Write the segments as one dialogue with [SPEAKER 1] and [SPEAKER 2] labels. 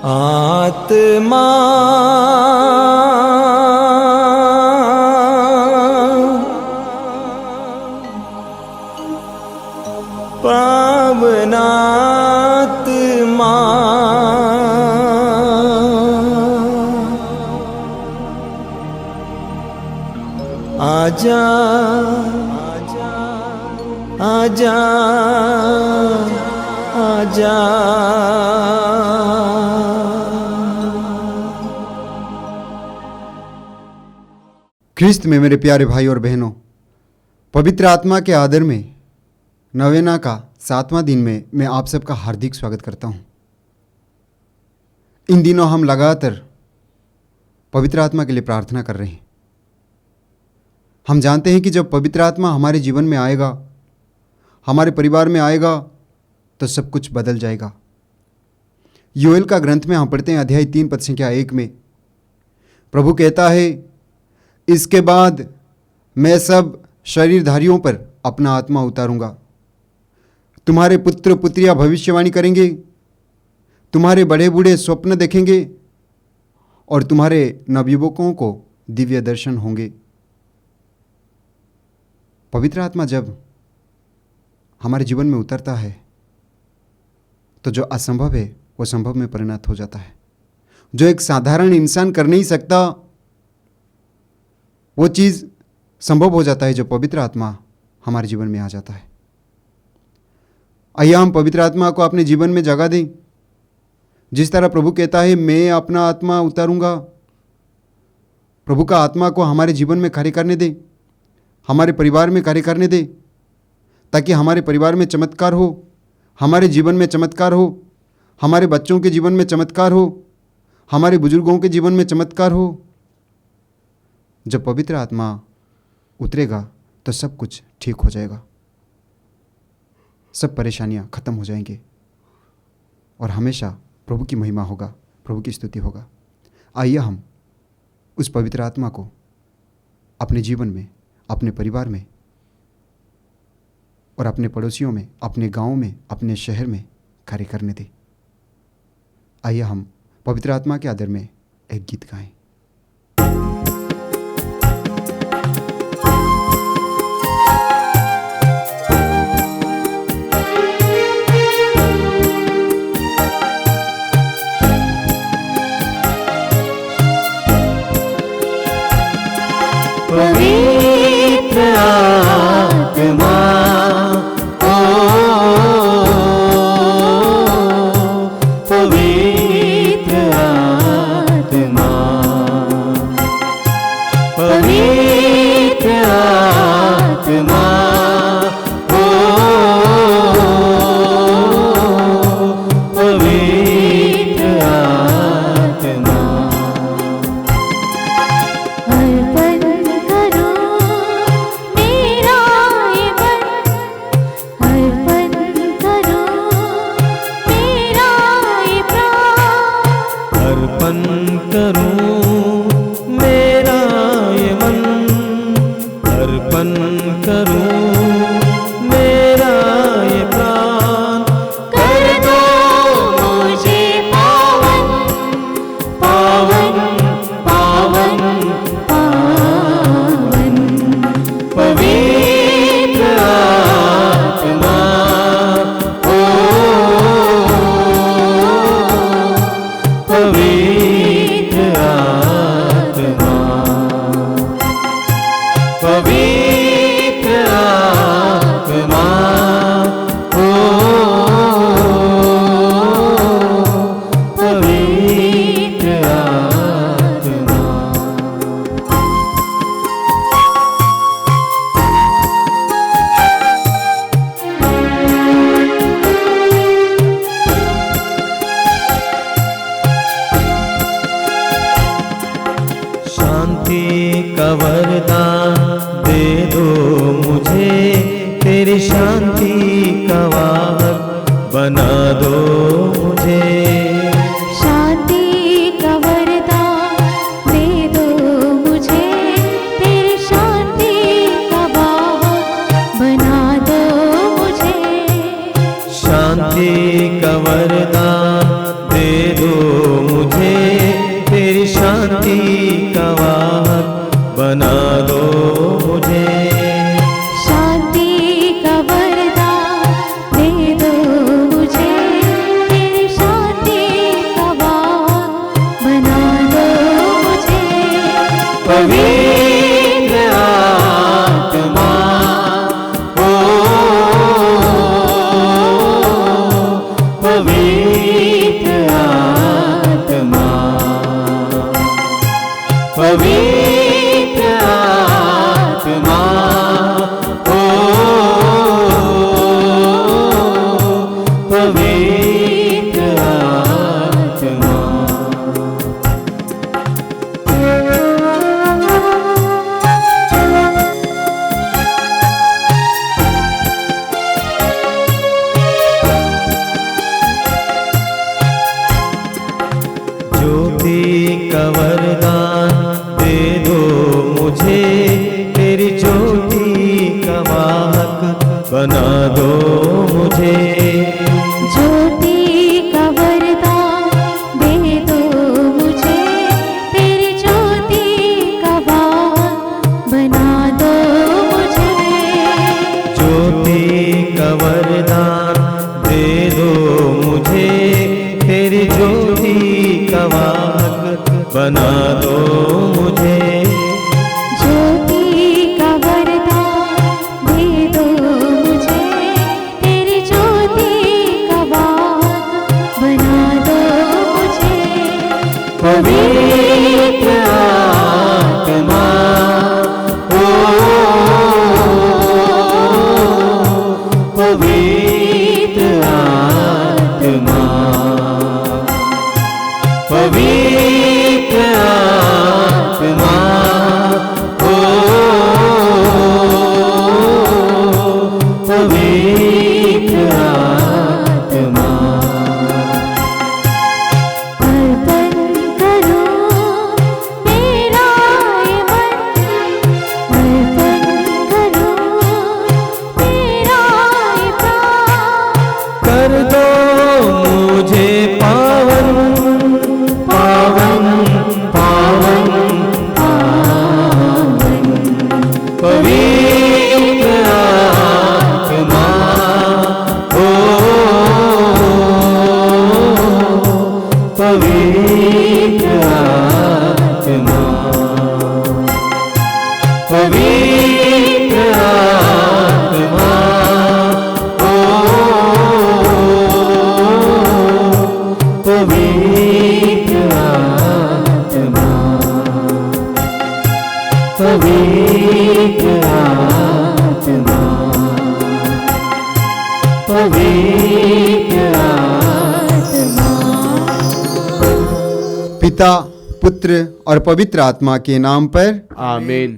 [SPEAKER 1] आत्मा पावनात्मा आजा आजा आजा।
[SPEAKER 2] ख्रिस्त में मेरे प्यारे भाई और बहनों, पवित्र आत्मा के आदर में नवेना का 7वां दिन में मैं आप सबका हार्दिक स्वागत करता हूं। इन दिनों हम लगातार पवित्र आत्मा के लिए प्रार्थना कर रहे हैं। हम जानते हैं कि जब पवित्र आत्मा हमारे जीवन में आएगा, हमारे परिवार में आएगा, तो सब कुछ बदल जाएगा। योएल का ग्रंथ में हम पढ़ते हैं अध्याय 3 पद संख्या 1 में प्रभु कहता है, इसके बाद मैं सब शरीरधारियों पर अपना आत्मा उतारूंगा। तुम्हारे पुत्र पुत्रियां भविष्यवाणी करेंगे, तुम्हारे बड़े बूढ़े स्वप्न देखेंगे और तुम्हारे नवयुवकों को दिव्य दर्शन होंगे। पवित्र आत्मा जब हमारे जीवन में उतरता है तो जो असंभव है वो संभव में परिणत हो जाता है। जो एक साधारण इंसान कर नहीं सकता वो चीज़ संभव हो जाता है जो पवित्र आत्मा हमारे जीवन में आ जाता है। आइए हम पवित्र आत्मा को अपने जीवन में जगह दें। जिस तरह प्रभु कहता है मैं अपना आत्मा उतारूंगा, प्रभु का आत्मा को हमारे जीवन में कार्य करने दें, हमारे परिवार में कार्य करने दें, ताकि हमारे परिवार में चमत्कार हो, हमारे जीवन में चमत्कार हो, हमारे बच्चों के जीवन में चमत्कार हो, हमारे बुजुर्गों के जीवन में चमत्कार हो। जब पवित्र आत्मा उतरेगा तो सब कुछ ठीक हो जाएगा, सब परेशानियां खत्म हो जाएंगी और हमेशा प्रभु की महिमा होगा, प्रभु की स्तुति होगा। आइए हम उस पवित्र आत्मा को अपने जीवन में, अपने परिवार में और अपने पड़ोसियों में, अपने गांव में, अपने शहर में कार्य करने दें। आइए हम पवित्र आत्मा के आदर में एक गीत गाएं।
[SPEAKER 1] पवित्र आत्मा ओ पवित्र आत्मा, पवित्र आत्मा ओ पवित्र आत्मा। अर्पण करूं मेरा ये मन, अर्पण करूं मेरा ये प्राण, कर दो मुझे पावन पावन पावन पावन। पवित्र आत्मा ओ पवित्र आत्मा, पवित्र आत्मा ओ पवित्र आत्मा। शांति का वरदान दे दो मुझे, तेरी शांति का वाहक बना दो मुझे।
[SPEAKER 3] शांति का वरदान दे दो मुझे, तेरी शांति का वाहक बना दो मुझे।
[SPEAKER 1] शांति का वरदान दे दो ज्योति का वरदान दे दो मुझे, तेरी ज्योति का वाहक बना दो मुझे।
[SPEAKER 3] ज्योति का वरदान दे दो मुझे, तेरी ज्योति का वाहक बना दो मुझे।
[SPEAKER 1] ज्योति का वरदान दे दो मुझे, तेरी ज्योति का वाहक बना दो मुझे।
[SPEAKER 3] ज्योति का वरदान दे दो मुझे, तेरी ज्योति का वाहक बना दो मुझे।
[SPEAKER 1] पवित्र आत्मा ओ पवित्र आत्मा, पवित्र आत्मा ओ पवित्र आत्मा।
[SPEAKER 3] अर्पण करो मेरा ये मन, अर्पण करो मेरा ये प्राण।
[SPEAKER 1] कर दो मुझे पावन पावन पावन पावन, पवित्र आत्मा ओ पवित्र आत्मा, पवित्र आत्मा ओ पवित्र आत्मा, पवित्र आत्मा, पवित्र आत्मा।
[SPEAKER 2] पिता, पुत्र और पवित्र आत्मा के नाम पर
[SPEAKER 4] आमीन।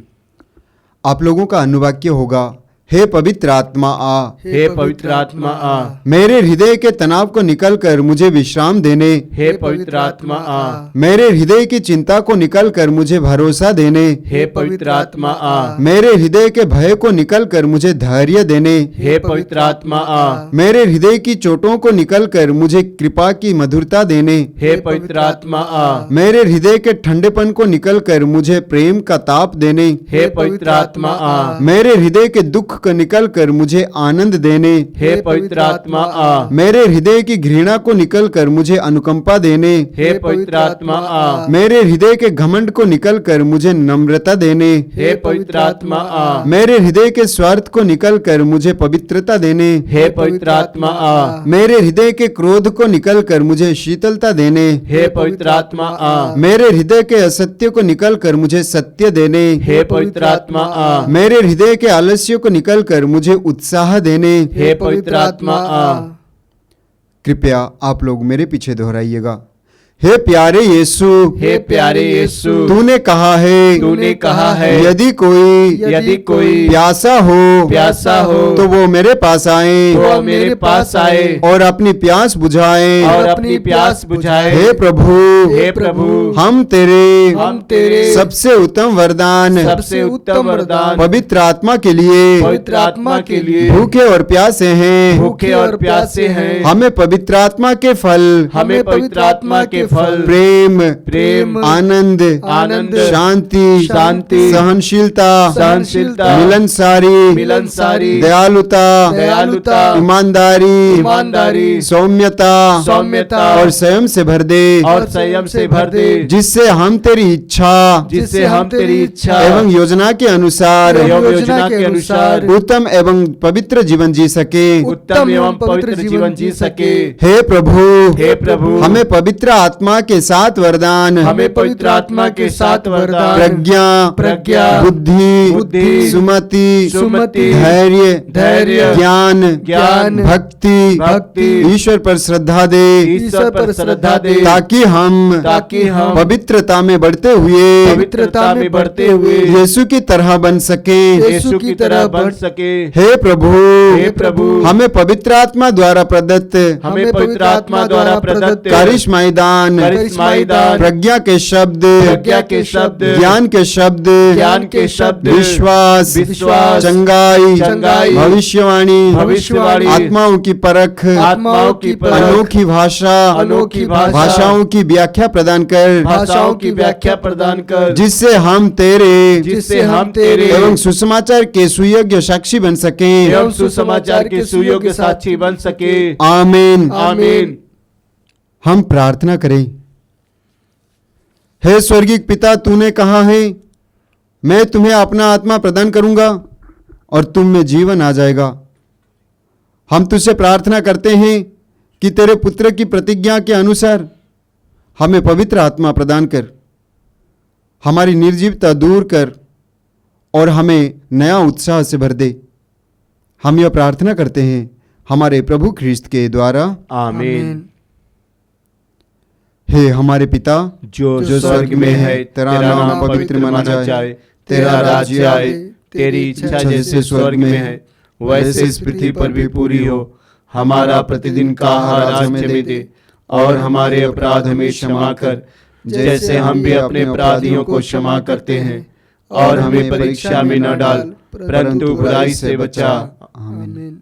[SPEAKER 2] आप लोगों का अनुवाक्य होगा, हे पवित्र आत्मा आ,
[SPEAKER 4] हे पवित्र आत्मा आ,
[SPEAKER 2] मेरे हृदय के तनाव को निकलकर मुझे विश्राम देने,
[SPEAKER 4] हे पवित्र आत्मा आ,
[SPEAKER 2] मेरे हृदय की चिंता को निकलकर मुझे भरोसा देने,
[SPEAKER 4] हे पवित्र आत्मा आ,
[SPEAKER 2] मेरे हृदय के भय को निकलकर मुझे धैर्य देने,
[SPEAKER 4] हे पवित्र आत्मा आ,
[SPEAKER 2] मेरे हृदय की चोटों को निकलकर मुझे कृपा की मधुरता देने,
[SPEAKER 4] हे पवित्र आत्मा आ,
[SPEAKER 2] मेरे हृदय के ठंडेपन को निकलकर मुझे प्रेम का ताप देने,
[SPEAKER 4] हे पवित्र आत्मा आ,
[SPEAKER 2] मेरे हृदय के दुख को निकलकर मुझे आनंद देने,
[SPEAKER 4] हे पवित्र आत्मा आ,
[SPEAKER 2] मेरे हृदय की घृणा को निकलकर मुझे अनुकंपा देने,
[SPEAKER 4] हे पवित्र आत्मा आ,
[SPEAKER 2] मेरे हृदय के घमंड को निकलकर मुझे नम्रता देने,
[SPEAKER 4] हे पवित्र आत्मा आ,
[SPEAKER 2] मेरे हृदय के स्वार्थ को निकलकर मुझे पवित्रता देने,
[SPEAKER 4] हे पवित्र आत्मा आ,
[SPEAKER 2] मेरे हृदय के क्रोध को निकलकर मुझे शीतलता देने,
[SPEAKER 4] हे पवित्र आत्मा आ,
[SPEAKER 2] मेरे हृदय के असत्य को निकलकर मुझे सत्य देने,
[SPEAKER 4] हे पवित्र आत्मा आ,
[SPEAKER 2] मेरे हृदय के आलस्य को निकलकर मुझे उत्साह देने।
[SPEAKER 4] हे पवित्र आत्मा आ,
[SPEAKER 2] कृपया आप लोग मेरे पीछे दोहराइएगा। हे प्यारे यीशु,
[SPEAKER 4] हे प्यारे यीशु,
[SPEAKER 2] तूने कहा है,
[SPEAKER 4] तूने कहा है,
[SPEAKER 2] यदि कोई प्यासा हो तो वो मेरे पास आए
[SPEAKER 4] वो मेरे पास आए
[SPEAKER 2] और अपनी प्यास बुझाए।
[SPEAKER 4] और अपनी प्यास बुझाए।
[SPEAKER 2] हे
[SPEAKER 4] हे प्रभु,
[SPEAKER 2] हम तेरे
[SPEAKER 4] सबसे
[SPEAKER 2] उत्तम वरदान
[SPEAKER 4] उत्तम वरदान
[SPEAKER 2] पवित्र आत्मा के लिए भूखे और प्यासे हैं।
[SPEAKER 4] भूखे और प्यासे हैं।
[SPEAKER 2] हमें पवित्र आत्मा के फल
[SPEAKER 4] हमें पवित्र आत्मा के फल
[SPEAKER 2] प्रेम, आनंद, शांति, सहनशीलता, मिलनसारी, दयालुता, ईमानदारी, सौम्यता और संयम से भर दे, जिससे हम तेरी इच्छा एवं योजना के अनुसार उत्तम एवं पवित्र जीवन जी सके। हे प्रभु, हमें पवित्र आत्मा के 7 वरदान प्रज्ञा, बुद्धि, सुमति, धैर्य, ज्ञान, भक्ति, ईश्वर पर श्रद्धा दे, ताकि हम पवित्रता में बढ़ते हुए यीशु की तरह बन सके। हे प्रभु, हमें पवित्र आत्मा द्वारा प्रदत्त करिश्माई दान दान,
[SPEAKER 4] करिश्माई दान,
[SPEAKER 2] प्रज्ञा के शब्द,
[SPEAKER 4] प्रज्ञा के शब्द,
[SPEAKER 2] ज्ञान के शब्द,
[SPEAKER 4] ज्ञान के शब्द,
[SPEAKER 2] विश्वास,
[SPEAKER 4] विश्वास,
[SPEAKER 2] चंगाई,
[SPEAKER 4] चंगाई,
[SPEAKER 2] भविष्यवाणी,
[SPEAKER 4] भविष्यवाणी,
[SPEAKER 2] आत्माओं की परख,
[SPEAKER 4] आत्माओं की परख,
[SPEAKER 2] अनोखी भाषा,
[SPEAKER 4] अनोखी भाषा,
[SPEAKER 2] भाषाओं की व्याख्या प्रदान कर,
[SPEAKER 4] भाषाओं की व्याख्या प्रदान कर,
[SPEAKER 2] जिससे हम तेरे
[SPEAKER 4] जिससे हम तेरे
[SPEAKER 2] एवं सुसमाचार के सुयोग्य साक्षी बन सके।
[SPEAKER 4] एवं सुसमाचार के सुयोग्य साक्षी बन सके।
[SPEAKER 2] आमीन।
[SPEAKER 4] आमीन।
[SPEAKER 2] हम प्रार्थना करें। हे स्वर्गीय पिता, तूने कहा है मैं तुम्हें अपना आत्मा प्रदान करूंगा और तुम में जीवन आ जाएगा। हम तुझसे प्रार्थना करते हैं कि तेरे पुत्र की प्रतिज्ञा के अनुसार हमें पवित्र आत्मा प्रदान कर, हमारी निर्जीवता दूर कर और हमें नया उत्साह से भर दे। हम यह प्रार्थना करते हैं हमारे प्रभु ख्रिस्त के द्वारा।
[SPEAKER 4] आमीन।
[SPEAKER 2] हे हमारे पिता
[SPEAKER 4] जो स्वर्ग में है, तेरा नाम पवित्र माना जाए, तेरा राज्य आए, तेरी इच्छा जैसे स्वर्ग में है वैसे इस पृथ्वी पर भी पूरी हो। हमारा प्रतिदिन का आहार आज हमें दे और हमारे अपराध हमें क्षमा कर, जैसे हम भी अपने अपराधियों को क्षमा करते हैं, और हमें परीक्षा में न डाल परंतु बुराई से बचा।
[SPEAKER 2] आमीन।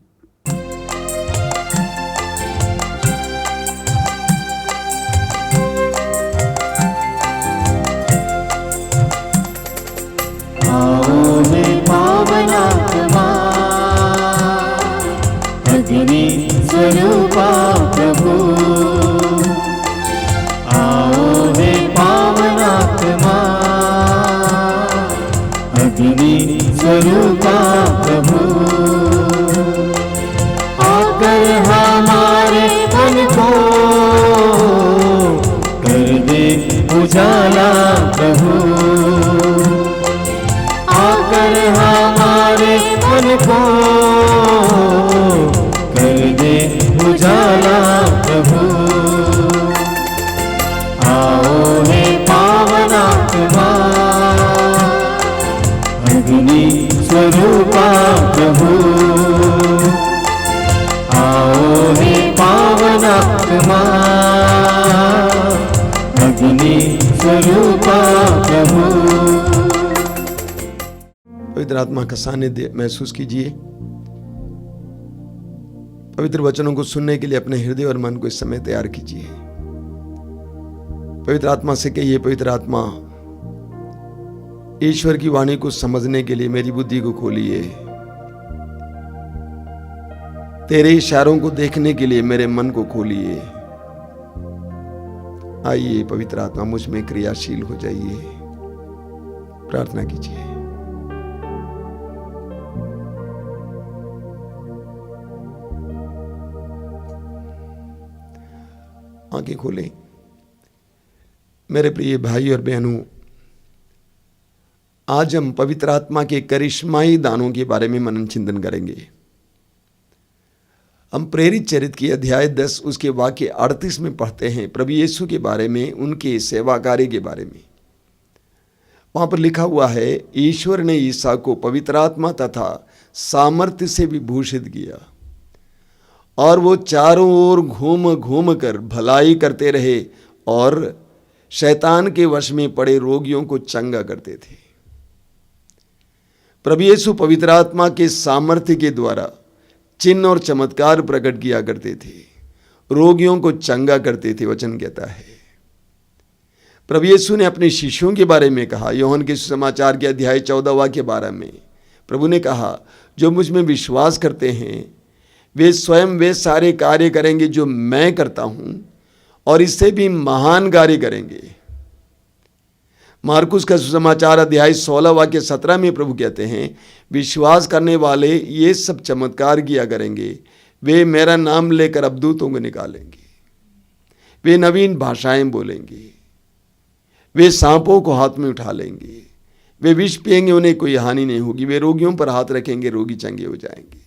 [SPEAKER 1] आओ हे पावन आत्मा, अग्नि स्वरूपा प्रभु। आओ हे पावन आत्मा, अग्नि स्वरूपा प्रभु। आकर हमारे मन को कर दे उजाला प्रभु। आकर हमारे मन को कर दे उजाला प्रभु। आओ हे पावन आत्मा, अग्नि स्वरूपा प्रभु। आओ हे पावन आत्मा, अग्नि स्वरूपा प्रभु।
[SPEAKER 5] पवित्र आत्मा का सानिध्य महसूस कीजिए। पवित्र वचनों को सुनने के लिए अपने हृदय और मन को इस समय तैयार कीजिए। पवित्र आत्मा से कहिए, पवित्र आत्मा ईश्वर की वाणी को समझने के लिए मेरी बुद्धि को खोलिए। तेरे इशारों को देखने के लिए मेरे मन को खोलिए। आइए पवित्र आत्मा मुझ में क्रियाशील हो जाइए। प्रार्थना कीजिए। आंखें खोलें। मेरे प्रिय भाई और बहनों, आज हम पवित्र आत्मा के करिश्माई दानों के बारे में मनन चिंतन करेंगे। हम प्रेरित चरित्र की अध्याय 10 उसके वाक्य 38 में पढ़ते हैं प्रभु यीशु के बारे में, उनके सेवा कार्य के बारे में। वहां पर लिखा हुआ है, ईश्वर ने ईसा को पवित्र आत्मा तथा सामर्थ्य से विभूषित किया और वो चारों ओर घूम घूम कर भलाई करते रहे और शैतान के वश में पड़े रोगियों को चंगा करते थे। प्रभु यीशु पवित्र आत्मा के सामर्थ्य के द्वारा चिन्ह और चमत्कार प्रकट किया करते थे, रोगियों को चंगा करते थे। वचन कहता है प्रभु यीशु ने अपने शिष्यों के बारे में कहा, यूहन्ना के सुसमाचार के अध्याय 14 के बारे में प्रभु ने कहा, जो मुझ में विश्वास करते हैं वे स्वयं वे सारे कार्य करेंगे जो मैं करता हूं और इससे भी महान कार्य करेंगे। मार्कुस का सुसमाचार अध्याय 16 के 17 में प्रभु कहते हैं, विश्वास करने वाले ये सब चमत्कार किया करेंगे, वे मेरा नाम लेकर अबदूतों को निकालेंगे, वे नवीन भाषाएं बोलेंगे, वे सांपों को हाथ में उठा लेंगे, वे विष पिएंगे उन्हें कोई हानि नहीं होगी, वे रोगियों पर हाथ रखेंगे रोगी चंगे हो जाएंगे।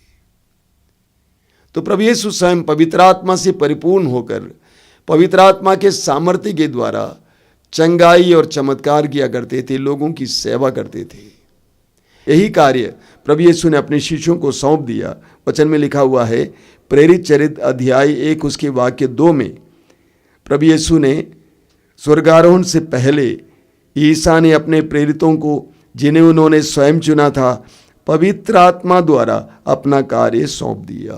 [SPEAKER 5] तो प्रभु यीशु स्वयं पवित्र आत्मा से परिपूर्ण होकर पवित्र आत्मा के सामर्थ्य के द्वारा चंगाई और चमत्कार किया करते थे, लोगों की सेवा करते थे। यही कार्य प्रभु यीशु ने अपने शिष्यों को सौंप दिया। वचन में लिखा हुआ है, प्रेरित चरित्र अध्याय 1 उसके वाक्य 2 में प्रभु यीशु ने स्वर्गारोहण से पहले ईसा ने अपने प्रेरितों को, जिन्हें उन्होंने स्वयं चुना था, पवित्र आत्मा द्वारा अपना कार्य सौंप दिया।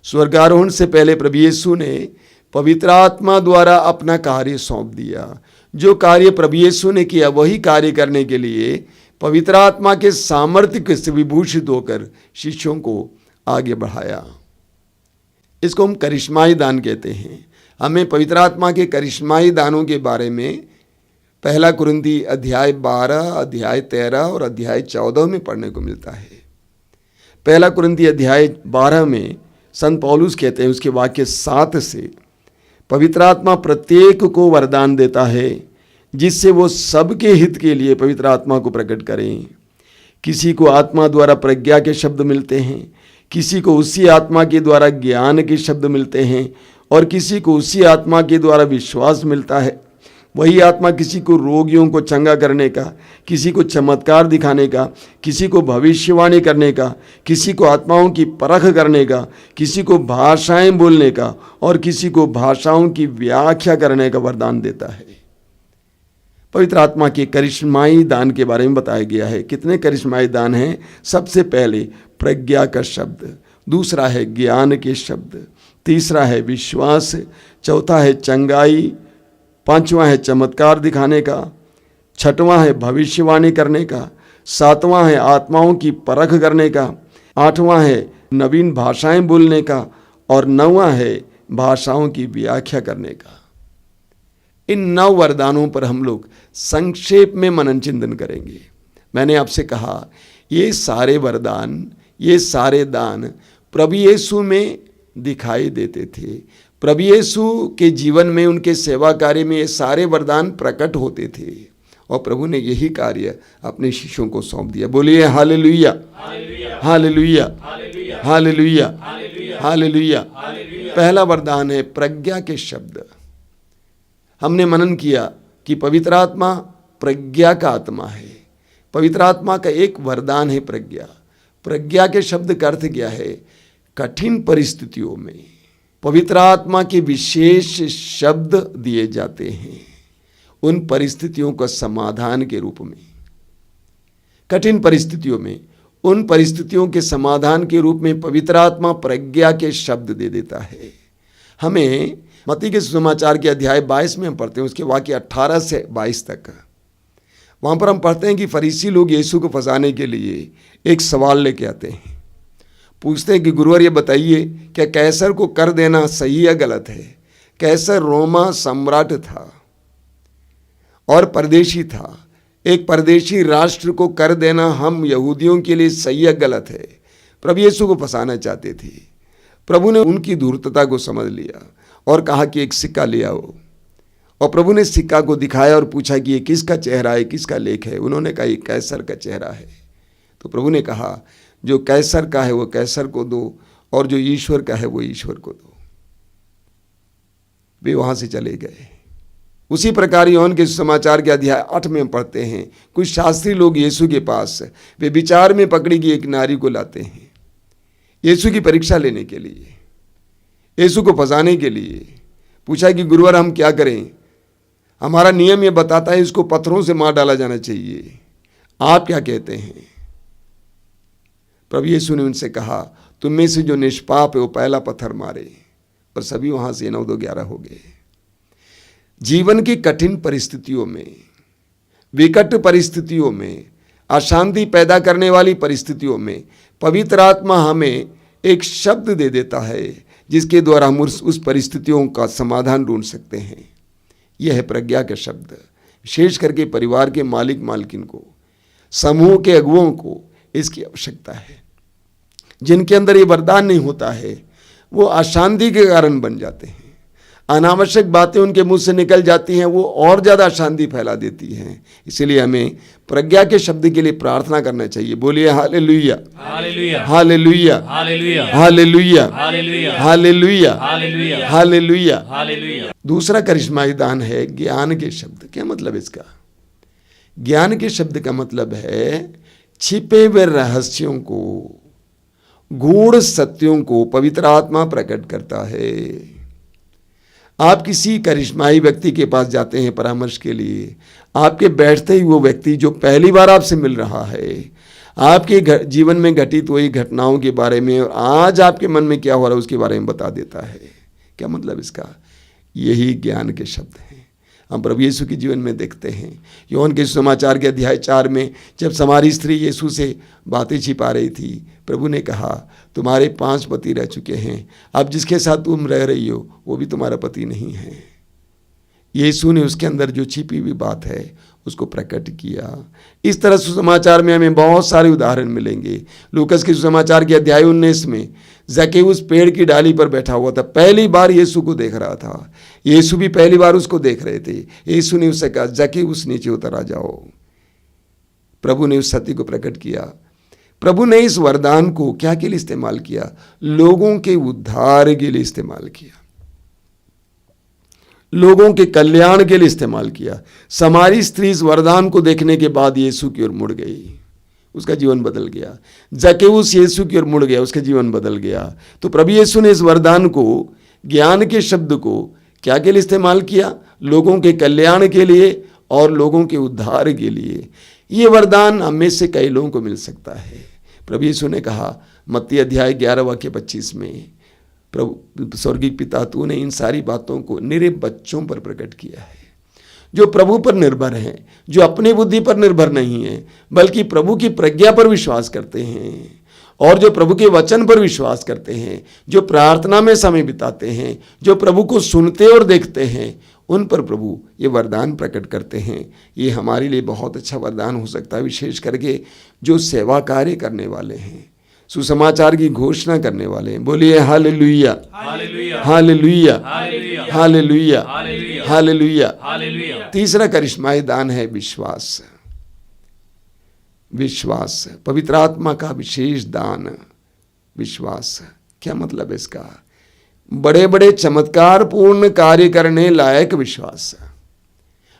[SPEAKER 5] स्वर्गारोहण से पहले प्रभु यीशु ने पवित्र आत्मा द्वारा अपना कार्य सौंप दिया। जो कार्य प्रभु यीशु ने किया, वही कार्य करने के लिए पवित्र आत्मा के सामर्थ्य से विभूषित होकर शिष्यों को आगे बढ़ाया। इसको हम करिश्माई दान कहते हैं। हमें पवित्र आत्मा के करिश्माई दानों के बारे में 1 कुरिन्थी अध्याय 12, अध्याय 13 और अध्याय 14 में पढ़ने को मिलता है। 1 कुरिन्थी अध्याय 12 में संत पौलुस कहते हैं, उसके वाक्य 7 से, पवित्र आत्मा प्रत्येक को वरदान देता है जिससे वो सबके हित के लिए पवित्र आत्मा को प्रकट करें। किसी को आत्मा द्वारा प्रज्ञा के शब्द मिलते हैं, किसी को उसी आत्मा के द्वारा ज्ञान के शब्द मिलते हैं, और किसी को उसी आत्मा के द्वारा विश्वास मिलता है। वही आत्मा किसी को रोगियों को चंगा करने का, किसी को चमत्कार दिखाने का, किसी को भविष्यवाणी करने का, किसी को आत्माओं की परख करने का, किसी को भाषाएं बोलने का और किसी को भाषाओं की व्याख्या करने का वरदान देता है। पवित्र आत्मा के करिश्माई दान के बारे में बताया गया है। कितने करिश्माई दान हैं? सबसे पहले प्रज्ञा का शब्द, दूसरा है ज्ञान के शब्द, तीसरा है विश्वास, चौथा है चंगाई, पांचवां है चमत्कार दिखाने का, छठवां है भविष्यवाणी करने का, सातवां है आत्माओं की परख करने का, आठवां है नवीन भाषाएं बोलने का और नौवां है भाषाओं की व्याख्या करने का। इन 9 वरदानों पर हम लोग संक्षेप में मनन चिंतन करेंगे। मैंने आपसे कहा, ये सारे वरदान, ये सारे दान प्रभु यीशु में दिखाई देते थे। प्रभु यीशु के जीवन में, उनके सेवा कार्य में ये सारे वरदान प्रकट होते थे और प्रभु ने यही कार्य अपने शिष्यों को सौंप दिया। बोलिए हालेलुया, हालेलुया, हालेलुया, हालेलुया। पहला वरदान है प्रज्ञा के शब्द। हमने मनन किया कि पवित्र आत्मा प्रज्ञा का आत्मा है। पवित्र आत्मा का एक वरदान है प्रज्ञा। प्रज्ञा के शब्द का अर्थ क्या है? कठिन परिस्थितियों में पवित्र आत्मा के विशेष शब्द दिए जाते हैं, उन परिस्थितियों का समाधान के रूप में। कठिन परिस्थितियों में, उन परिस्थितियों के समाधान के रूप में पवित्र आत्मा प्रज्ञा के शब्द दे देता है। हमें मत्ती के सुसमाचार के अध्याय 22 में हम पढ़ते हैं, उसके वाक्य 18 से 22 तक। वहाँ पर हम पढ़ते हैं कि फरीसी लोग यीशु को फंसाने के लिए एक सवाल लेके आते हैं। पूछते हैं कि गुरुवर ये बताइए, क्या कैसर को कर देना सही या गलत है? कैसर रोमा सम्राट था और परदेशी था। एक परदेशी राष्ट्र को कर देना हम यहूदियों के लिए सही या गलत है? प्रभु यीशु को फंसाना चाहते थे। प्रभु ने उनकी धूर्तता को समझ लिया और कहा कि एक सिक्का ले आओ। और प्रभु ने सिक्का को दिखाया और पूछा कि ये किसका चेहरा है, किसका लेख है? उन्होंने कहा ये कैसर का चेहरा है। तो प्रभु ने कहा जो कैसर का है वो कैसर को दो और जो ईश्वर का है वो ईश्वर को दो। वे वहां से चले गए। उसी प्रकार यूहन्ना के सुसमाचार के अध्याय 8 में हम पढ़ते हैं, कुछ शास्त्री लोग यीशु के पास वे विचार में पकड़ी गई एक नारी को लाते हैं यीशु की परीक्षा लेने के लिए, यीशु को फंसाने के लिए। पूछा कि गुरुवर हम क्या करें? हमारा नियम ये बताता है इसको पत्थरों से मार डाला जाना चाहिए, आप क्या कहते हैं? प्रभु यीशु ने उनसे कहा, तुम में से जो निष्पाप है वो पहला पत्थर मारे। और सभी वहां से 9-2-11 हो गए। जीवन की कठिन परिस्थितियों में, विकट परिस्थितियों में, अशांति पैदा करने वाली परिस्थितियों में पवित्र आत्मा हमें एक शब्द दे देता है जिसके द्वारा हम उस परिस्थितियों का समाधान ढूंढ सकते हैं। यह है प्रज्ञा का शब्द। विशेष करके परिवार के मालिक मालकिन को, समूह के अगुओं को इसकी आवश्यकता है। जिनके अंदर ये वरदान नहीं होता है वो अशांति के कारण बन जाते हैं। अनावश्यक बातें उनके मुंह से निकल जाती हैं, वो और ज़्यादा अशांति फैला देती हैं। इसीलिए हमें प्रज्ञा के शब्द के लिए प्रार्थना करना चाहिए। बोलिए hallelujah, hallelujah, hallelujah, hallelujah, hallelujah, hallelujah, hallelujah. दूसरा करिश्माई दान है ज्ञान के शब्द। क्या मतलब इसका? ज्ञान के शब्द का मतलब है छिपे हुए रहस्यों को, गूढ़ सत्यों को पवित्र आत्मा प्रकट करता है। आप किसी करिश्माई व्यक्ति के पास जाते हैं परामर्श के लिए, आपके बैठते ही वो व्यक्ति जो पहली बार आपसे मिल रहा है, आपके जीवन में घटित हुई घटनाओं के बारे में और आज आपके मन में क्या हो रहा है उसके बारे में बता देता है। क्या मतलब इसका? यही ज्ञान के शब्द हैं। हम प्रभु यीशु के जीवन में देखते हैं। योहन के सुसमाचार के अध्याय 4 में जब समारी स्त्री यीशु से बातें छिपा रही थी, प्रभु ने कहा तुम्हारे 5 पति रह चुके हैं, अब जिसके साथ तुम रह रही हो वो भी तुम्हारा पति नहीं है। यीशु ने उसके अंदर जो छिपी हुई बात है उसको प्रकट किया। इस तरह सुसमाचार में हमें बहुत सारे उदाहरण मिलेंगे। लूकस के सुसमाचार के अध्याय 19 में ज़क्केउस पेड़ की डाली पर बैठा हुआ था, पहली बार यीशु को देख रहा था। यीशु भी पहली बार उसको देख रहे थे। यीशु ने उससे कहा ज़क्केउस नीचे उतर आ जाओ। प्रभु ने उस सत्य को प्रकट किया। प्रभु ने इस वरदान को क्या के लिए इस्तेमाल किया? लोगों के उद्धार के लिए इस्तेमाल किया, लोगों के कल्याण के लिए इस्तेमाल किया। समारी स्त्री इस वरदान को देखने के बाद यीशु की ओर मुड़ गई, उसका जीवन बदल गया। ज़क्केउस यीशु की ओर मुड़ गया, उसका जीवन बदल गया। तो प्रभु यीशु ने इस वरदान को, ज्ञान के शब्द को क्या के लिए इस्तेमाल किया? लोगों के कल्याण के लिए और लोगों के उद्धार के लिए। ये वरदान हम में से कई लोगों को मिल सकता है। प्रभु यीशु ने कहा मत्ती अध्याय 11 वाक्य 25 में, प्रभु स्वर्गीय पिता तूने इन सारी बातों को निरे बच्चों पर प्रकट किया है, जो प्रभु पर निर्भर हैं, जो अपनी बुद्धि पर निर्भर नहीं है बल्कि प्रभु की प्रज्ञा पर विश्वास करते हैं और जो प्रभु के वचन पर विश्वास करते हैं, जो प्रार्थना में समय बिताते हैं, जो प्रभु को सुनते और देखते हैं, उन पर प्रभु ये वरदान प्रकट करते हैं। ये हमारे लिए बहुत अच्छा वरदान हो सकता है, विशेष करके जो सेवा कार्य करने वाले हैं, सुसमाचार की घोषणा करने वाले हैं। बोलिए hallelujah, hallelujah, hallelujah, hallelujah, hallelujah. तीसरा करिश्माई दान है विश्वास। विश्वास, पवित्र आत्मा का विशेष दान विश्वास। क्या मतलब है इसका? बड़े बड़े चमत्कार पूर्ण कार्य करने लायक विश्वास।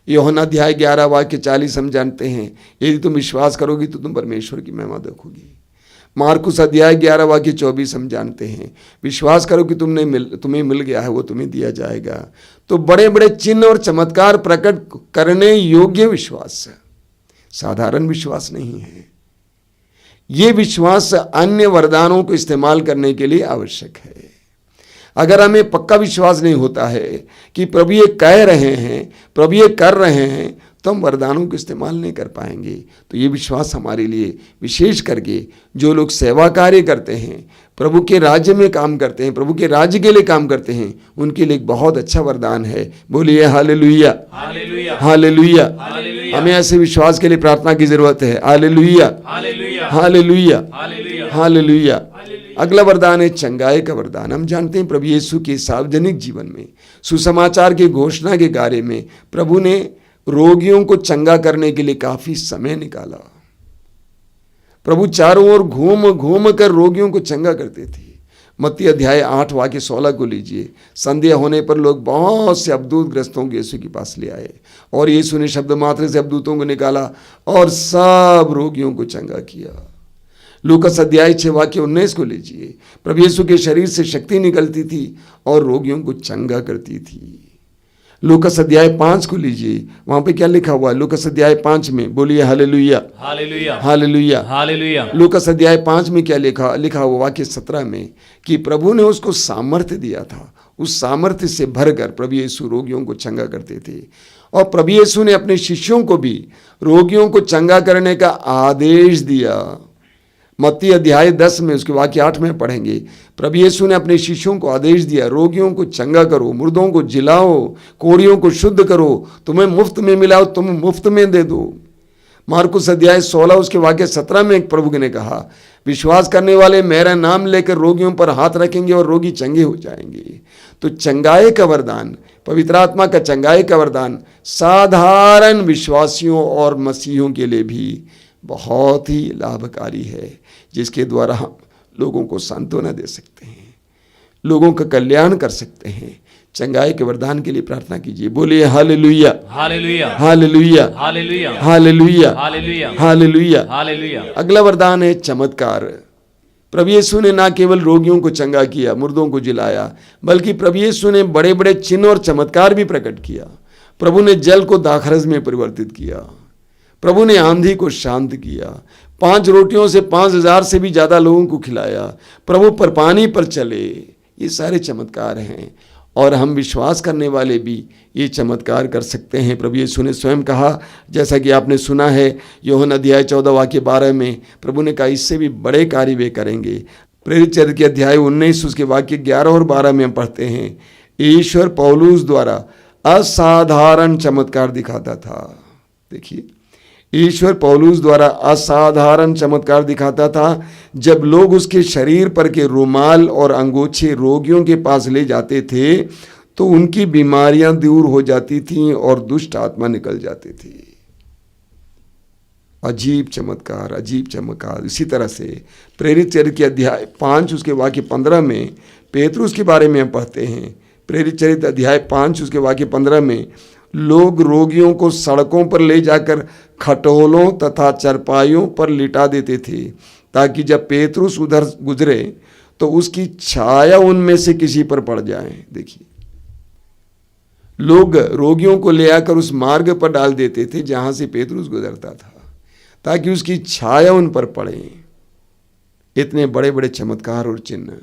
[SPEAKER 5] यूहन्ना अध्याय 11 वाक्य 40 हम जानते हैं, यदि तुम विश्वास करोगी तो तुम परमेश्वर की महिमा देखोगी। मार्कुस अध्याय 11 वाक्य 24 हम जानते हैं, विश्वास करो कि तुम्हें मिल गया है वो तुम्हें दिया जाएगा। तो बड़े बड़े चिन्ह और चमत्कार प्रकट करने योग्य विश्वास, साधारण विश्वास नहीं है। ये विश्वास अन्य वरदानों को इस्तेमाल करने के लिए आवश्यक है। अगर हमें पक्का विश्वास नहीं होता है कि प्रभु ये कह रहे हैं, प्रभु ये कर रहे हैं, तो हम वरदानों को इस्तेमाल नहीं कर पाएंगे। तो ये विश्वास हमारे लिए, विशेष करके जो लोग सेवा कार्य करते हैं, प्रभु के राज्य में काम करते हैं, प्रभु के राज्य के लिए काम करते हैं, उनके लिए एक बहुत अच्छा वरदान है। बोलिए हालेलुया, हालेलुया। हमें ऐसे विश्वास के लिए प्रार्थना की जरूरत है। Hallelujah, hallelujah, hallelujah. अगला वरदान है चंगाई का वरदान। हम जानते हैं प्रभु यीशु के सार्वजनिक जीवन में, सुसमाचार की घोषणा के कार्य में प्रभु ने रोगियों को चंगा करने के लिए काफी समय निकाला। प्रभु चारों ओर घूम घूम कर रोगियों को चंगा करते थे। मत्ती अध्याय 8 वाक्य 16 को लीजिए। संध्या होने पर लोग बहुत से अबदूत ग्रस्तों को यीशु के पास ले आए और यीशु ने शब्द मात्र से अबदूतों को निकाला और सब रोगियों को चंगा किया। लूकस अध्याय 6 वाक्य 19 को लीजिए। प्रभु यीशु के शरीर से शक्ति निकलती थी और रोगियों को चंगा करती थी। लूकस अध्याय 5 को लीजिए, वहां पे क्या लिखा हुआ है? लूकस अध्याय 5 में बोलिए हालेलुया, हालेलुया, हालेलुया, हालेलुया। लूकस अध्याय 5 में क्या लिखा हुआ? वाक्य 17 में कि प्रभु ने उसको सामर्थ्य दिया था, उस सामर्थ्य से भरकर प्रभु यीशु रोगियों को चंगा करते थे। और प्रभु यीशु ने अपने शिष्यों को भी रोगियों को चंगा करने का आदेश दिया। मत्ती अध्याय 10 में उसके वाक्य 8 में पढ़ेंगे। प्रभु यीशु ने अपने शिष्यों को आदेश दिया, रोगियों को चंगा करो, मुर्दों को जिलाओ, कोढ़ियों को शुद्ध करो, तुम्हें मुफ्त में मिलाओ तुम मुफ्त में दे दो। मार्कुस अध्याय 16 उसके वाक्य 17 में प्रभु ने कहा, विश्वास करने वाले मेरा नाम लेकर रोगियों पर हाथ रखेंगे और रोगी चंगे हो जाएंगे। तो चंगाई का वरदान, पवित्र आत्मा का चंगाई का वरदान साधारण विश्वासियों और मसीहियों के लिए भी बहुत ही लाभकारी है, जिसके द्वारा हम लोगों को सांत्वना दे सकते हैं, लोगों का कल्याण कर सकते हैं। चंगाई के वरदान के लिए प्रार्थना कीजिए। बोलिए hallelujah, hallelujah, hallelujah, hallelujah, hallelujah, hallelujah, hallelujah. अगला वरदान है चमत्कार। प्रभु यीशु ने ना केवल रोगियों को चंगा किया, मुर्दों को जिलाया, बल्कि प्रभु यीशु ने बड़े बड़े चिन्ह और चमत्कार भी प्रकट किया। प्रभु ने जल को दाखरस में परिवर्तित किया, प्रभु ने आंधी को शांत किया, 5 रोटियों से 5,000 से भी ज़्यादा लोगों को खिलाया, प्रभु पर पानी पर चले। ये सारे चमत्कार हैं और हम विश्वास करने वाले भी ये चमत्कार कर सकते हैं। प्रभु यीशु ने स्वयं कहा, जैसा कि आपने सुना है यूहन्ना अध्याय 14 वाक्य 12 में, प्रभु ने कहा इससे भी बड़े कार्य वे करेंगे। प्रेरित चरित्र के अध्याय 19 उसके वाक्य 11 और 12 में हम पढ़ते हैं, ईश्वर पौलुस द्वारा असाधारण चमत्कार दिखाता था। देखिए, ईश्वर पौलुस द्वारा असाधारण चमत्कार दिखाता था। जब लोग उसके शरीर पर के रुमाल और अंगोछे रोगियों के पास ले जाते थे तो उनकी बीमारियां दूर हो जाती थीं और दुष्ट आत्मा निकल जाती थी। अजीब चमत्कार, अजीब चमत्कार। इसी तरह से प्रेरित चरित्र के अध्याय 5 उसके वाक्य 15 में पेतरुस के बारे में हम पढ़ते हैं। प्रेरित चरित्र अध्याय 5 उसके वाक्य 15 में, लोग रोगियों को सड़कों पर ले जाकर खटोलों तथा चरपाइयों पर लिटा देते थे ताकि जब पेतरुस उधर गुजरे तो उसकी छाया उनमें से किसी पर पड़ जाए। देखिए, लोग रोगियों को ले आकर उस मार्ग पर डाल देते थे जहां से पेतरुस गुजरता था ताकि उसकी छाया उन पर पड़े। इतने बड़े बड़े चमत्कार और चिन्ह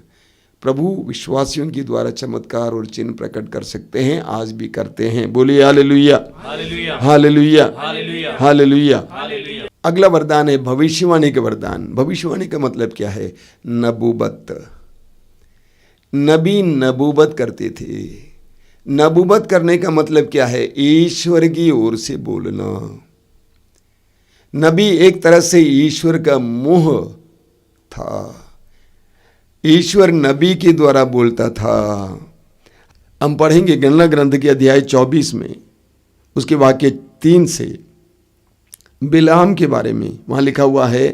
[SPEAKER 5] प्रभु विश्वासियों के द्वारा चमत्कार और चिन्ह प्रकट कर सकते हैं, आज भी करते हैं। बोलिए हालेलुया, हालेलुया, हालेलुया, हालेलुया। अगला वरदान है भविष्यवाणी का वरदान। भविष्यवाणी का मतलब क्या है? नबूबत। नबी नबूबत करते थे। नबूबत करने का मतलब क्या है? ईश्वर की ओर से बोलना। नबी एक तरह से ईश्वर का मुंह था। ईश्वर नबी के द्वारा बोलता था। हम पढ़ेंगे गणना ग्रंथ के अध्याय 24 में उसके वाक्य 3 से बिलाम के बारे में। वहाँ लिखा हुआ है,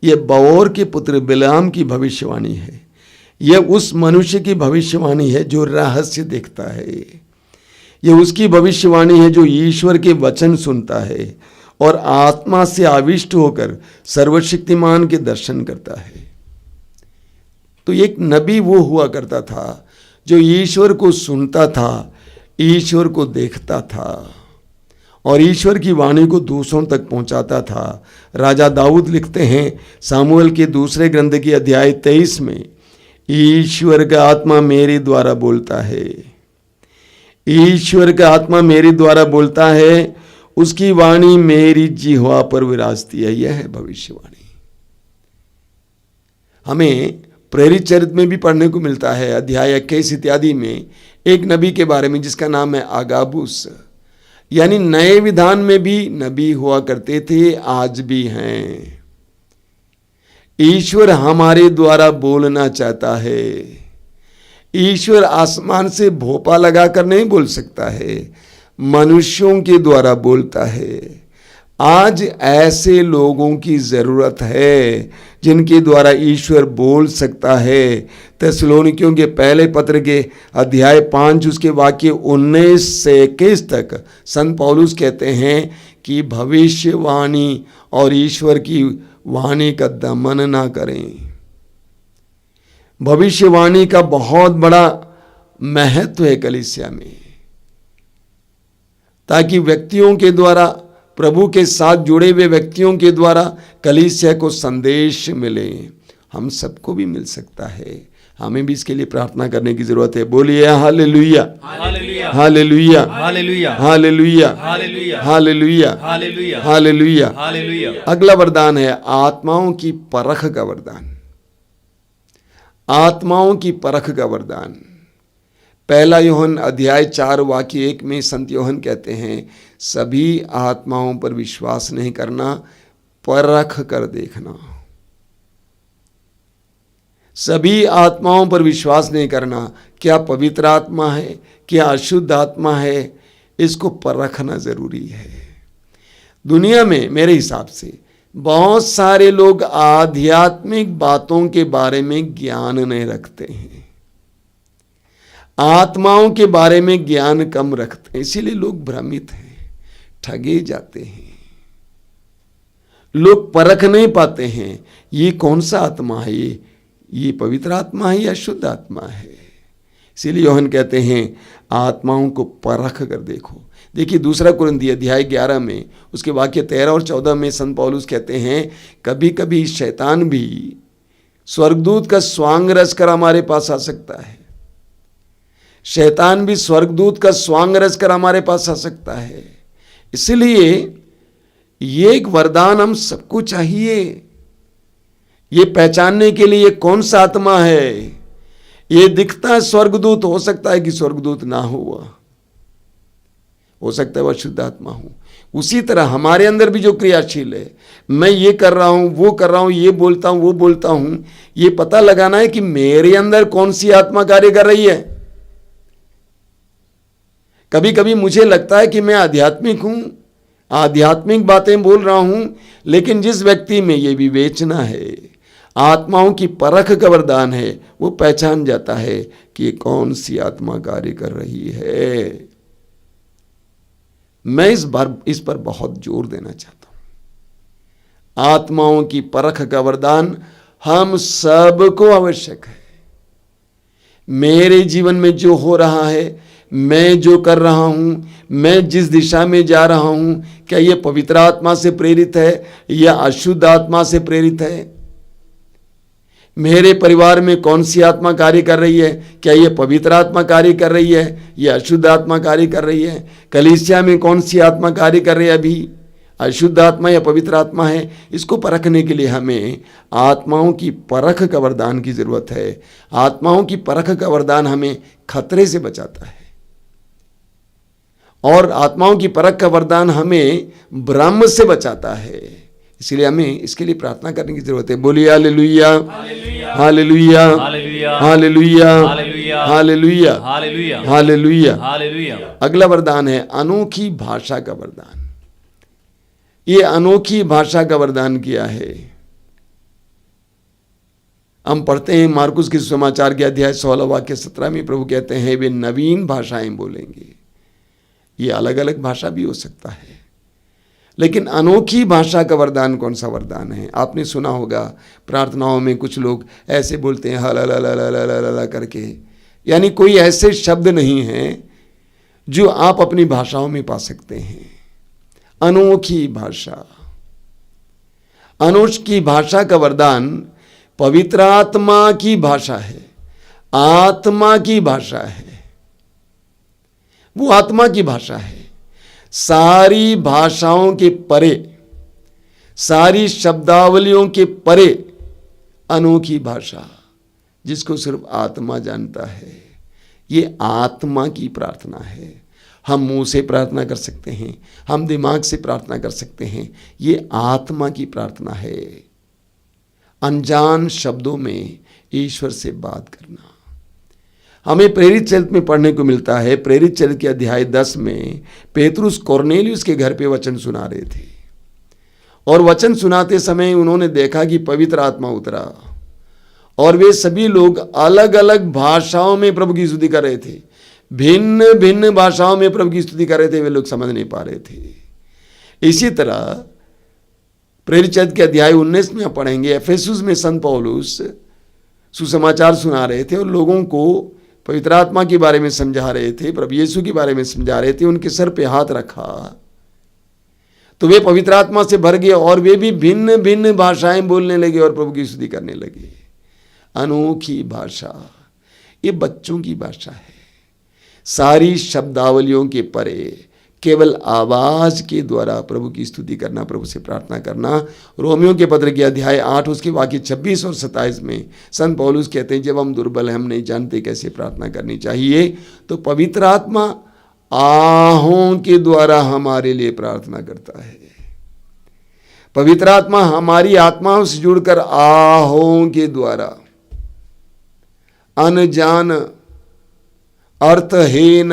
[SPEAKER 5] यह बओर के पुत्र बिलाम की भविष्यवाणी है। यह उस मनुष्य की भविष्यवाणी है जो रहस्य देखता है। यह उसकी भविष्यवाणी है जो ईश्वर के वचन सुनता है और आत्मा से आविष्ट होकर सर्वशक्तिमान के दर्शन करता है। तो एक नबी वो हुआ करता था जो ईश्वर को सुनता था, ईश्वर को देखता था और ईश्वर की वाणी को दूसरों तक पहुंचाता था। राजा दाऊद लिखते हैं सामुएल के दूसरे ग्रंथ के अध्याय 23 में, ईश्वर का आत्मा मेरे द्वारा बोलता है। ईश्वर का आत्मा मेरे द्वारा बोलता है, उसकी वाणी मेरी जिह्वा पर विराजती है। यह है भविष्यवाणी। हमें प्रेरित चरित्र में भी पढ़ने को मिलता है अध्याय 21 इत्यादि में एक नबी के बारे में जिसका नाम है आगाबुस। यानी नए विधान में भी नबी हुआ करते थे, आज भी हैं। ईश्वर हमारे द्वारा बोलना चाहता है। ईश्वर आसमान से भोपा लगाकर नहीं बोल सकता है, मनुष्यों के द्वारा बोलता है। आज ऐसे लोगों की जरूरत है जिनके द्वारा ईश्वर बोल सकता है। थिस्सलुनीकियों के पहले पत्र के अध्याय 5 उसके वाक्य 19 से 21 तक संत पौलुस कहते हैं कि भविष्यवाणी और ईश्वर की वाणी का दमन ना करें। भविष्यवाणी का बहुत बड़ा महत्व है कलीसिया में, ताकि व्यक्तियों के द्वारा, प्रभु के साथ जुड़े हुए व्यक्तियों के द्वारा कलीसिया को संदेश मिले। हम सबको भी मिल सकता है, हमें भी इसके लिए प्रार्थना करने की जरूरत है। बोलिए hallelujah, hallelujah, hallelujah, hallelujah, hallelujah, hallelujah, hallelujah, hallelujah. अगला वरदान है आत्माओं की परख का वरदान। आत्माओं की परख का वरदान। पहला यूहन्ना अध्याय 4 वाक्य 1 में संत यूहन्ना कहते हैं, सभी आत्माओं पर विश्वास नहीं करना, परख कर देखना। सभी आत्माओं पर विश्वास नहीं करना। क्या पवित्र आत्मा है, क्या अशुद्ध आत्मा है, इसको परखना जरूरी है। दुनिया में मेरे हिसाब से बहुत सारे लोग आध्यात्मिक बातों के बारे में ज्ञान नहीं रखते हैं, आत्माओं के बारे में ज्ञान कम रखते हैं, इसीलिए लोग भ्रमित हैं, ठगे जाते हैं। लोग परख नहीं पाते हैं, ये कौन सा आत्मा है, ये पवित्र आत्मा है या शुद्ध आत्मा है। इसीलिए यूहन्ना कहते हैं आत्माओं को परख कर देखो। देखिए 2 कुरिन्थी अध्याय 11 में उसके वाक्य 13 और 14 में संत पौलुस कहते हैं कभी कभी शैतान भी स्वर्गदूत का स्वांग रच कर हमारे पास आ सकता है। शैतान भी स्वर्गदूत का स्वांग रच कर हमारे पास आ सकता है। इसलिए ये एक वरदान हम सबको चाहिए, ये पहचानने के लिए कौन सा आत्मा है। ये दिखता है स्वर्गदूत, हो सकता है कि स्वर्गदूत ना हो सकता है वह शुद्ध आत्मा हो। उसी तरह हमारे अंदर भी जो क्रियाशील है, मैं ये कर रहा हूं, वो कर रहा हूं, ये बोलता हूं, वो बोलता हूं, ये पता लगाना है कि मेरे अंदर कौन सी आत्मा कार्य कर रही है। कभी कभी मुझे लगता है कि मैं आध्यात्मिक हूं, आध्यात्मिक बातें बोल रहा हूं, लेकिन जिस व्यक्ति में ये विवेचना है, आत्माओं की परख का वरदान है, वो पहचान जाता है कि कौन सी आत्मा कार्य कर रही है। मैं इस पर बहुत जोर देना चाहता हूं। आत्माओं की परख का वरदान हम सबको आवश्यक है। मेरे जीवन में जो हो रहा है, मैं जो कर रहा हूं, मैं जिस दिशा में जा रहा हूं, क्या यह पवित्र आत्मा से प्रेरित है या अशुद्ध आत्मा से प्रेरित है। मेरे परिवार में कौन सी आत्मा कार्य कर रही है, क्या यह पवित्र आत्मा कार्य कर रही है या अशुद्ध आत्मा कार्य कर रही है। कलीसिया में कौन सी आत्मा कार्य कर रही है, अभी अशुद्ध आत्मा या पवित्र आत्मा है। इसको परखने के लिए हमें आत्माओं की परख का वरदान की जरूरत है। आत्माओं की परख का वरदान हमें खतरे से बचाता है और आत्माओं की परख का वरदान हमें ब्रह्म से बचाता है। इसलिए हमें इसके लिए प्रार्थना करने की जरूरत है। बोलिए hallelujah, hallelujah, hallelujah, hallelujah, hallelujah. अगला वरदान है अनोखी भाषा का वरदान। ये अनोखी भाषा का वरदान किया है। हम पढ़ते हैं मार्कुस के सुसमाचार के अध्याय 16 वाक्य 17 में प्रभु कहते हैं वे नवीन भाषाएं बोलेंगे। ये अलग अलग भाषा भी हो सकता है, लेकिन अनोखी भाषा का वरदान कौन सा वरदान है। आपने सुना होगा प्रार्थनाओं में कुछ लोग ऐसे बोलते हैं हला करके, यानी कोई ऐसे शब्द नहीं हैं जो आप अपनी भाषाओं में पा सकते हैं। अनोखी भाषा, अनोखी भाषा का वरदान पवित्र आत्मा की भाषा है, आत्मा की भाषा है, वो आत्मा की भाषा है। सारी भाषाओं के परे, सारी शब्दावलियों के परे अनोखी भाषा जिसको सिर्फ आत्मा जानता है। ये आत्मा की प्रार्थना है। हम मुंह से प्रार्थना कर सकते हैं, हम दिमाग से प्रार्थना कर सकते हैं, ये आत्मा की प्रार्थना है। अनजान शब्दों में ईश्वर से बात करना। हमें प्रेरित चरित्र में पढ़ने को मिलता है। प्रेरित चरित्र के अध्याय 10 में पेतरुस कोर्नेलियुस के घर पे वचन सुना रहे थे और वचन सुनाते समय उन्होंने देखा कि पवित्र आत्मा उतरा और वे सभी लोग अलग अलग भाषाओं में प्रभु की स्तुति कर रहे थे। भिन्न भिन्न भाषाओं में प्रभु की स्तुति कर रहे थे, वे लोग समझ नहीं पा रहे थे। इसी तरह प्रेरित चरित्र के अध्याय 19 में आप पढ़ेंगे, एफेसुस में संत पौलुस सुसमाचार सुना रहे थे और लोगों को पवित्र आत्मा के बारे में समझा रहे थे, प्रभु यीशु के बारे में समझा रहे थे। उनके सर पे हाथ रखा तो वे पवित्र आत्मा से भर गए और वे भी भिन्न भिन्न भाषाएं बोलने लगे और प्रभु की स्तुति करने लगे। अनोखी भाषा, ये बच्चों की भाषा है। सारी शब्दावलियों के परे केवल आवाज के द्वारा प्रभु की स्तुति करना, प्रभु से प्रार्थना करना। रोमियो के पत्र के अध्याय 8 उसके वाक्य 26 और 27 में संत पौलुस कहते हैं जब हम दुर्बल हैं, हम नहीं जानते कैसे प्रार्थना करनी चाहिए, तो पवित्र आत्मा आहों के द्वारा हमारे लिए प्रार्थना करता है। पवित्र आत्मा हमारी आत्माओं से जुड़कर आहों के द्वारा अनजान अर्थहीन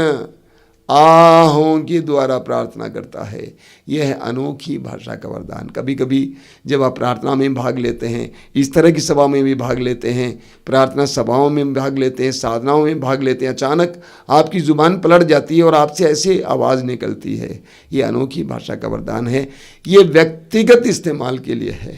[SPEAKER 5] आहों के द्वारा प्रार्थना करता है। यह है अनोखी भाषा का वरदान। कभी कभी जब आप प्रार्थना में भाग लेते हैं, इस तरह की सभा में भी भाग लेते हैं, प्रार्थना सभाओं में भाग लेते हैं, साधनाओं में भाग लेते हैं, अचानक आपकी जुबान पलट जाती है और आपसे ऐसे आवाज़ निकलती है। ये अनोखी भाषा का वरदान है। ये व्यक्तिगत इस्तेमाल के लिए है।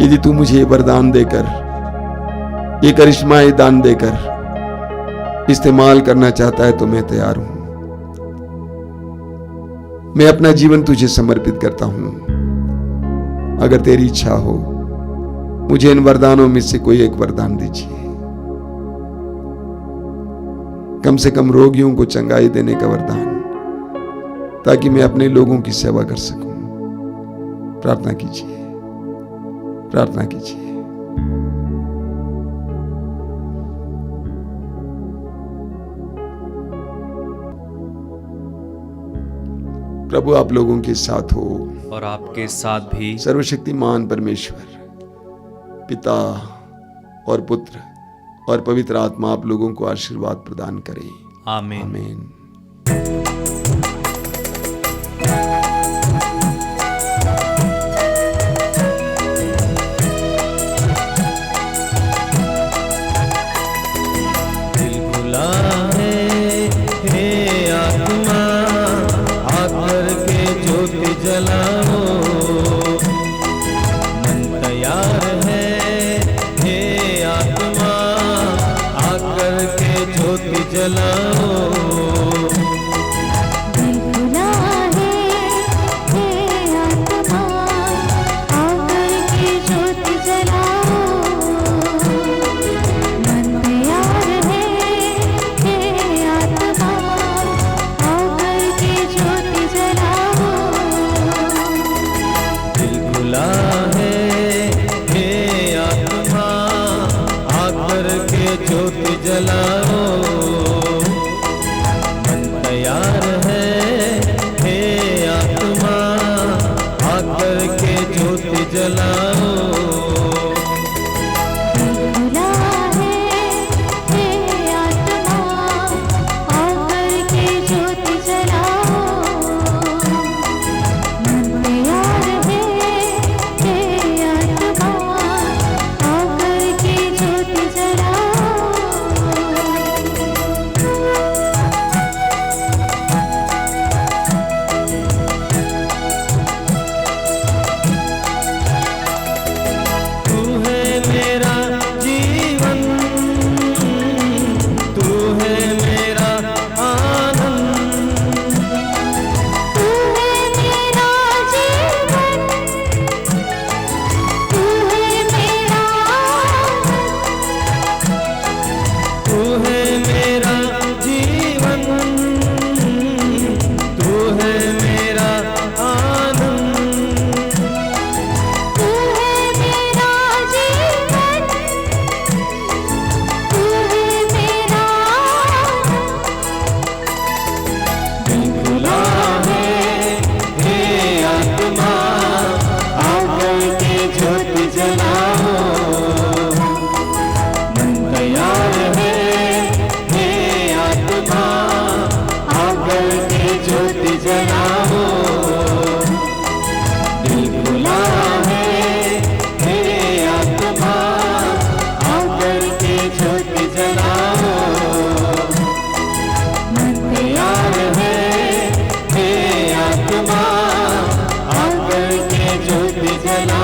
[SPEAKER 5] यदि तू मुझे ये वरदान देकर, ये करिश्माई दान देकर इस्तेमाल करना चाहता है तो मैं तैयार हूं। मैं अपना जीवन तुझे समर्पित करता हूं। अगर तेरी इच्छा हो, मुझे इन वरदानों में से कोई एक वरदान दीजिए। कम से कम रोगियों को चंगाई देने का वरदान, ताकि मैं अपने लोगों की सेवा कर सकूं। प्रार्थना कीजिए, प्रार्थना कीजिए। प्रभु आप लोगों के साथ हो
[SPEAKER 6] और आपके साथ भी
[SPEAKER 5] सर्वशक्तिमान परमेश्वर पिता और पुत्र और पवित्र आत्मा आप लोगों को आशीर्वाद प्रदान करे।
[SPEAKER 6] आमीन।
[SPEAKER 5] आमीन।
[SPEAKER 1] दिल खुला है हे आत्मा, आकर के ज्योति जलाओ। मन तैयार है हे आत्मा, आकर के ज्योति जलाओ।
[SPEAKER 3] दिल खुला है हे आत्मा, आकर के ज्योति जलाओ। मन तैयार है हे आत्मा, आकर के ज्योति जलाओ।
[SPEAKER 1] दिल खुला है हे आत्मा, आकर के ज्योति जलाओ। मन तैयार है हे आत्मा, आकर के ज्योति जलाओ।
[SPEAKER 3] खुला है हे आत्मा, आकर के ज्योति जलाओ। मन तैयार है हे आत्मा, आकर के ज्योति जलाओ।
[SPEAKER 1] तू है मेरा जीवन, तू है मेरा आनंद।
[SPEAKER 3] तू है मेरा जीवन, तू है मेरा
[SPEAKER 1] तू है मेरा जीवन, तू है मेरा आनंद।
[SPEAKER 3] तू है मेरा जीवन, तू है मेरा
[SPEAKER 1] दिल खुला है हे आत्मा, आकर के ज्योति जलाओ। मन तैयार है हे आत्मा, आकर के ज्योति जलाओ। दिल खुला है हे आत्मा, आकर के ज्योति जलाओ।
[SPEAKER 3] मन
[SPEAKER 1] तैयार है हे आत्मा, आकर के ज्योति जलाओ।